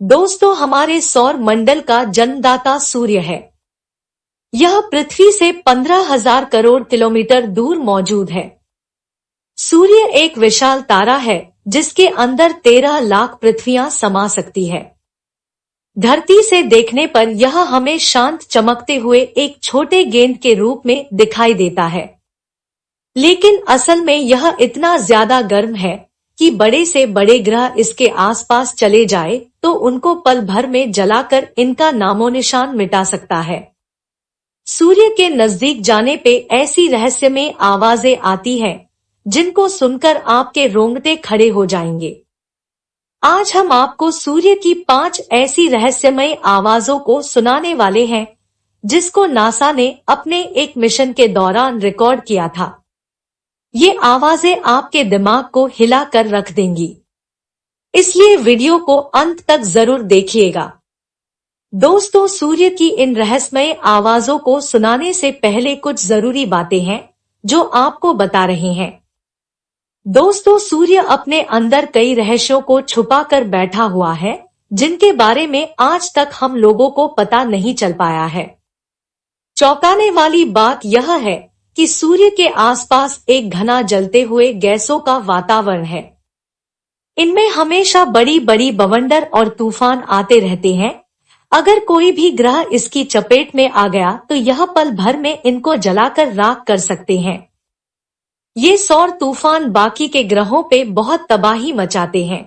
दोस्तों, हमारे सौर मंडल का जन्मदाता सूर्य है। यह पृथ्वी से 15,000 करोड़ किलोमीटर दूर मौजूद है। सूर्य एक विशाल तारा है जिसके अंदर 13 लाख पृथ्वियां समा सकती है। धरती से देखने पर यह हमें शांत चमकते हुए एक छोटे गेंद के रूप में दिखाई देता है, लेकिन असल में यह इतना ज्यादा गर्म है कि बड़े से बड़े ग्रह इसके आसपास चले जाए तो उनको पल भर में जलाकर इनका नामो निशान मिटा सकता है। सूर्य के नजदीक जाने पे ऐसी रहस्यमय आवाजें आती हैं जिनको सुनकर आपके रोंगटे खड़े हो जाएंगे। आज हम आपको सूर्य की 5 ऐसी रहस्यमय आवाजों को सुनाने वाले हैं जिसको नासा ने अपने एक मिशन के दौरान रिकॉर्ड किया था। ये आवाजें आपके दिमाग को हिला कर रख देंगी, इसलिए वीडियो को अंत तक जरूर देखिएगा। दोस्तों, सूर्य की इन रहस्यमय आवाजों को सुनाने से पहले कुछ जरूरी बातें हैं जो आपको बता रहे हैं। दोस्तों, सूर्य अपने अंदर कई रहस्यों को छुपा कर बैठा हुआ है जिनके बारे में आज तक हम लोगों को पता नहीं चल पाया है। चौंकाने वाली बात यह है कि सूर्य के आसपास एक घना जलते हुए गैसों का वातावरण है। इनमें हमेशा बड़ी बड़ी बवंडर और तूफान आते रहते हैं। अगर कोई भी ग्रह इसकी चपेट में आ गया तो यह पल भर में इनको जलाकर राख कर सकते हैं। ये सौर तूफान बाकी के ग्रहों पे बहुत तबाही मचाते हैं।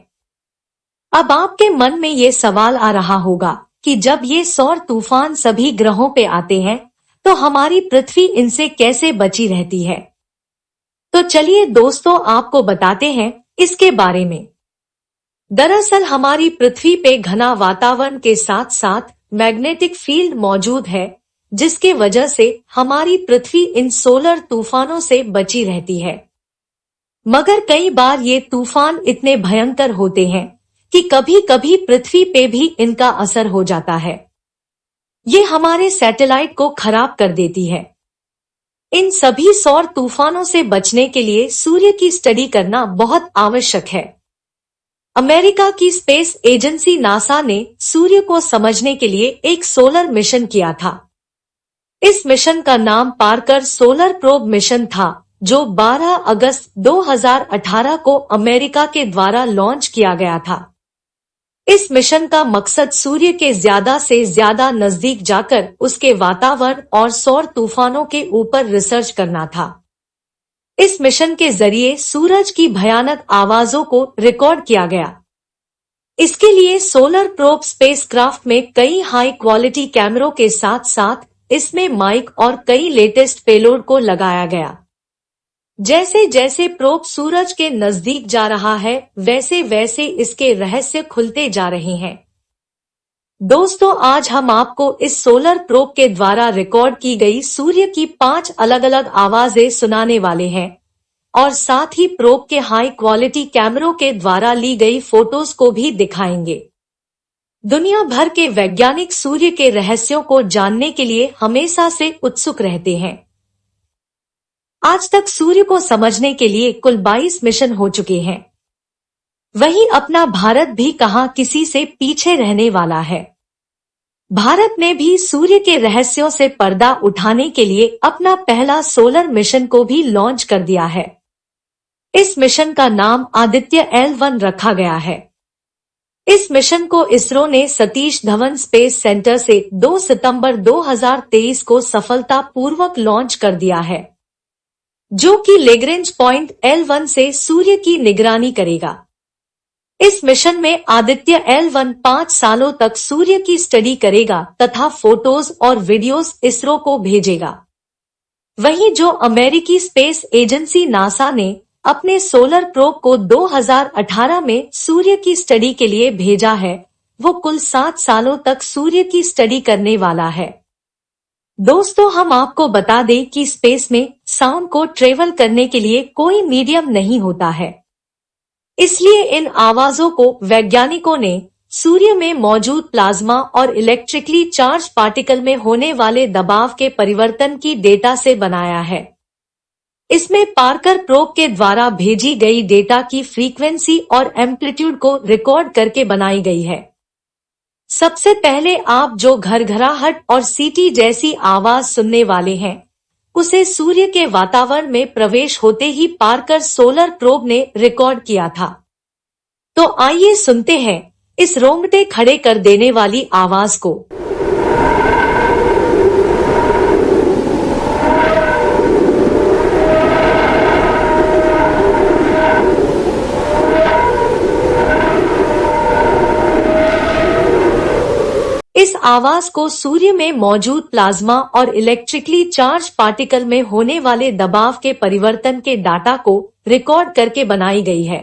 अब आपके मन में ये सवाल आ रहा होगा कि जब ये सौर तूफान सभी ग्रहों पे आते हैं तो हमारी पृथ्वी इनसे कैसे बची रहती है। तो चलिए दोस्तों, आपको बताते हैं इसके बारे में। दरअसल हमारी पृथ्वी पे घना वातावरण के साथ साथ मैग्नेटिक फील्ड मौजूद है जिसके वजह से हमारी पृथ्वी इन सोलर तूफानों से बची रहती है। मगर कई बार ये तूफान इतने भयंकर होते हैं कि कभी कभी पृथ्वी पे भी इनका असर हो जाता है। ये हमारे सैटेलाइट को खराब कर देती है। इन सभी सौर तूफानों से बचने के लिए सूर्य की स्टडी करना बहुत आवश्यक है। अमेरिका की स्पेस एजेंसी नासा ने सूर्य को समझने के लिए एक सोलर मिशन किया था। इस मिशन का नाम पार्कर सोलर प्रोब मिशन था, जो 12 अगस्त 2018 को अमेरिका के द्वारा लॉन्च किया गया था। इस मिशन का मकसद सूर्य के ज्यादा से ज्यादा नजदीक जाकर उसके वातावरण और सौर तूफानों के ऊपर रिसर्च करना था। इस मिशन के जरिए सूरज की भयानक आवाजों को रिकॉर्ड किया गया। इसके लिए सोलर प्रोब स्पेसक्राफ्ट में कई हाई क्वालिटी कैमरों के साथ साथ इसमें माइक और कई लेटेस्ट पेलोड को लगाया गया। जैसे जैसे प्रोब सूरज के नजदीक जा रहा है वैसे वैसे इसके रहस्य खुलते जा रहे हैं। दोस्तों, आज हम आपको इस सोलर प्रोब के द्वारा रिकॉर्ड की गई सूर्य की 5 अलग अलग आवाजें सुनाने वाले हैं और साथ ही प्रोब के हाई क्वालिटी कैमरों के द्वारा ली गई फोटोज को भी दिखाएंगे। दुनिया भर के वैज्ञानिक सूर्य के रहस्यों को जानने के लिए हमेशा से उत्सुक रहते हैं। आज तक सूर्य को समझने के लिए कुल 22 मिशन हो चुके हैं। वहीं अपना भारत भी कहां किसी से पीछे रहने वाला है। भारत ने भी सूर्य के रहस्यों से पर्दा उठाने के लिए अपना पहला सोलर मिशन को भी लॉन्च कर दिया है। इस मिशन का नाम आदित्य L1 रखा गया है। इस मिशन को इसरो ने सतीश धवन स्पेस सेंटर से 2 सितंबर 2023 को सफलतापूर्वक लॉन्च कर दिया है, जो कि लैग्रेंज पॉइंट L1 से सूर्य की निगरानी करेगा। इस मिशन में आदित्य L1 5 सालों तक सूर्य की स्टडी करेगा तथा फोटोज और वीडियोस इसरो को भेजेगा। वहीं जो अमेरिकी स्पेस एजेंसी नासा ने अपने सोलर प्रोब को 2018 में सूर्य की स्टडी के लिए भेजा है, वो कुल 7 सालों तक सूर्य की स्टडी करने वाला है। दोस्तों, हम आपको बता दें कि स्पेस में साउंड को ट्रेवल करने के लिए कोई मीडियम नहीं होता है। इसलिए इन आवाजों को वैज्ञानिकों ने सूर्य में मौजूद प्लाज्मा और इलेक्ट्रिकली चार्ज पार्टिकल में होने वाले दबाव के परिवर्तन की डेटा से बनाया है। इसमें पार्कर प्रोब के द्वारा भेजी गई डेटा की फ्रीक्वेंसी और एम्पलीट्यूड को रिकॉर्ड करके बनाई गई है। सबसे पहले आप जो घरघराहट और सीटी जैसी आवाज सुनने वाले हैं, उसे सूर्य के वातावरण में प्रवेश होते ही पार्कर सोलर प्रोब ने रिकॉर्ड किया था। तो आइए सुनते हैं इस रोंगटे खड़े कर देने वाली आवाज को। इस आवाज को सूर्य में मौजूद प्लाज्मा और इलेक्ट्रिकली चार्ज पार्टिकल में होने वाले दबाव के परिवर्तन के डाटा को रिकॉर्ड करके बनाई गई है।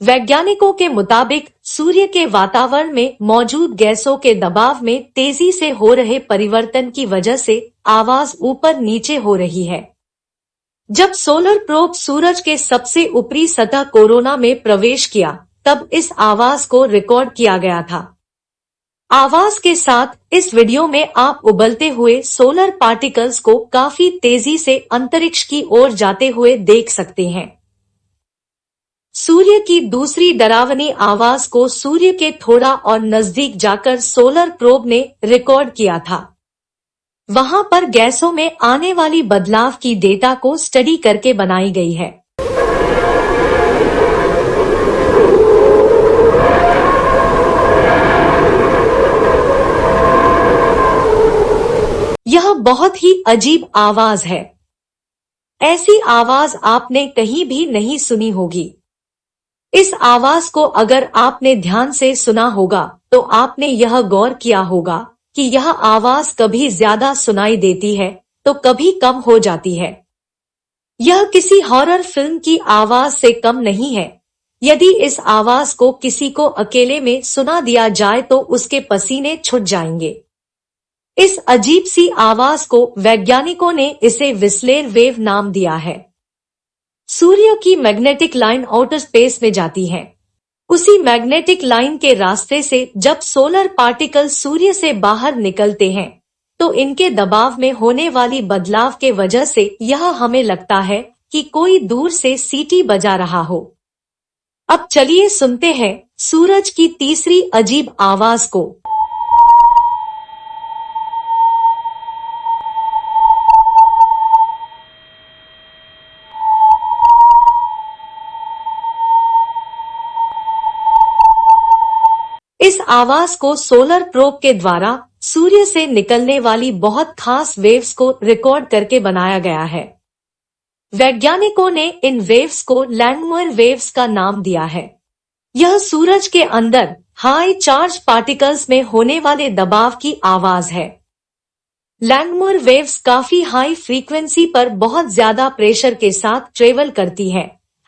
वैज्ञानिकों के मुताबिक सूर्य के वातावरण में मौजूद गैसों के दबाव में तेजी से हो रहे परिवर्तन की वजह से आवाज ऊपर नीचे हो रही है। जब सोलर प्रोब सूरज के सबसे ऊपरी सतह कोरोना में प्रवेश किया, तब इस आवाज को रिकॉर्ड किया गया था। आवाज के साथ इस वीडियो में आप उबलते हुए सोलर पार्टिकल्स को काफी तेजी से अंतरिक्ष की ओर जाते हुए देख सकते हैं। सूर्य की दूसरी डरावनी आवाज को सूर्य के थोड़ा और नजदीक जाकर सोलर प्रोब ने रिकॉर्ड किया था। वहां पर गैसों में आने वाली बदलाव की डेटा को स्टडी करके बनाई गई है। यह बहुत ही अजीब आवाज है। ऐसी आवाज आपने कहीं भी नहीं सुनी होगी। इस आवाज को अगर आपने ध्यान से सुना होगा तो आपने यह गौर किया होगा कि यह आवाज कभी ज्यादा सुनाई देती है तो कभी कम हो जाती है। यह किसी हॉरर फिल्म की आवाज से कम नहीं है। यदि इस आवाज को किसी को अकेले में सुना दिया जाए तो उसके पसीने छूट जाएंगे। इस अजीब सी आवाज को वैज्ञानिकों ने इसे विस्लेर वेव नाम दिया है। सूर्य की मैग्नेटिक लाइन आउटर स्पेस में जाती है। उसी मैग्नेटिक लाइन के रास्ते से जब सोलर पार्टिकल सूर्य से बाहर निकलते हैं तो इनके दबाव में होने वाली बदलाव के वजह से यह हमें लगता है कि कोई दूर से सीटी बजा रहा हो। अब चलिए सुनते हैं सूरज की तीसरी अजीब आवाज को। इस आवाज को सोलर प्रोब के द्वारा सूर्य से निकलने वाली बहुत खास वेव्स को रिकॉर्ड करके बनाया गया है। वैज्ञानिकों ने इन वेव्स को लैंगमुर वेव्स का नाम दिया है। यह सूरज के अंदर हाई चार्ज पार्टिकल्स में होने वाले दबाव की आवाज है। लैंगमुर वेव्स काफी हाई फ्रीक्वेंसी पर बहुत ज्यादा प्रेशर के साथ ट्रेवल करती है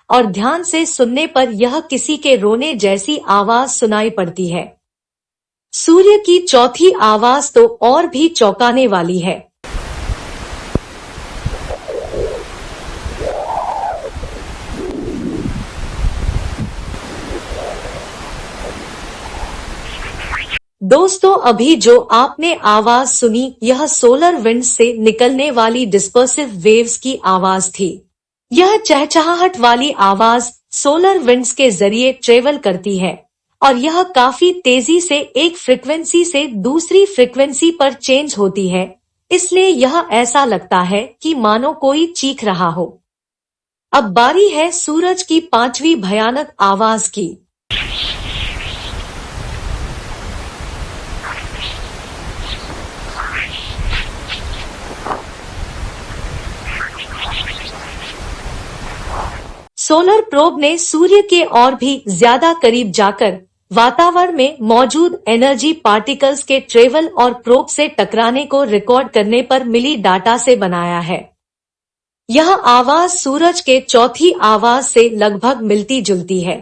और ध्यान से सुनने पर यह किसी के रोने जैसी आवाज सुनाई पड़ती है। सूर्य की चौथी आवाज तो और भी चौंकाने वाली है। दोस्तों, अभी जो आपने आवाज सुनी यह सोलर विंड्स से निकलने वाली डिस्पर्सिव वेव्स की आवाज थी। यह चहचहाहट वाली आवाज सोलर विंड्स के जरिए ट्रेवल करती है और यह काफी तेजी से एक फ्रीक्वेंसी से दूसरी फ्रीक्वेंसी पर चेंज होती है, इसलिए यह ऐसा लगता है कि मानो कोई चीख रहा हो। अब बारी है सूरज की पांचवी भयानक आवाज की। सोलर प्रोब ने सूर्य के और भी ज्यादा करीब जाकर वातावरण में मौजूद एनर्जी पार्टिकल्स के ट्रेवल और प्रोब से टकराने को रिकॉर्ड करने पर मिली डाटा से बनाया है। यह आवाज सूरज के चौथी आवाज से लगभग मिलती जुलती है।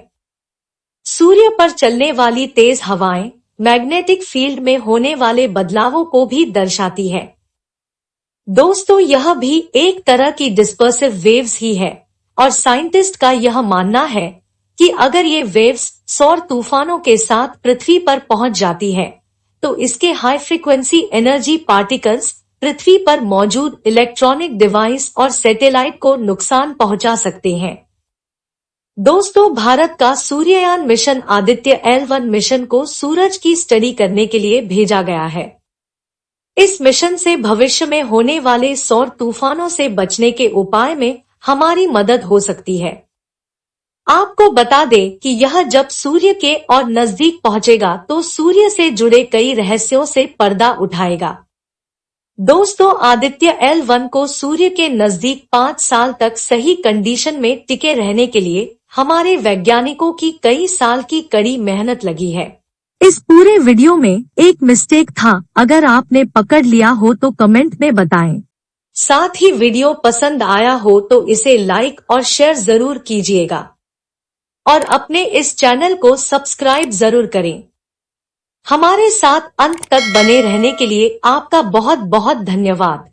सूर्य पर चलने वाली तेज हवाएं मैग्नेटिक फील्ड में होने वाले बदलावों को भी दर्शाती है। दोस्तों, यह भी एक तरह की डिस्पर्सिव वेव्स ही है और साइंटिस्ट का यह मानना है कि अगर ये वेव्स सौर तूफानों के साथ पृथ्वी पर पहुंच जाती है तो इसके हाई फ्रीक्वेंसी एनर्जी पार्टिकल्स पृथ्वी पर मौजूद इलेक्ट्रॉनिक डिवाइस और सैटेलाइट को नुकसान पहुंचा सकते हैं। दोस्तों, भारत का सूर्ययान मिशन आदित्य L1 मिशन को सूरज की स्टडी करने के लिए भेजा गया है। इस मिशन से भविष्य में होने वाले सौर तूफानों से बचने के उपाय में हमारी मदद हो सकती है। आपको बता दें कि यह जब सूर्य के और नजदीक पहुंचेगा तो सूर्य से जुड़े कई रहस्यों से पर्दा उठाएगा। दोस्तों, आदित्य L1 को सूर्य के नजदीक 5 साल तक सही कंडीशन में टिके रहने के लिए हमारे वैज्ञानिकों की कई साल की कड़ी मेहनत लगी है। इस पूरे वीडियो में एक मिस्टेक था, अगर आपने पकड़ लिया हो तो कमेंट में बताएं। साथ ही वीडियो पसंद आया हो तो इसे लाइक और शेयर जरूर कीजिएगा और अपने इस चैनल को सब्सक्राइब जरूर करें। हमारे साथ अंत तक बने रहने के लिए आपका बहुत बहुत धन्यवाद।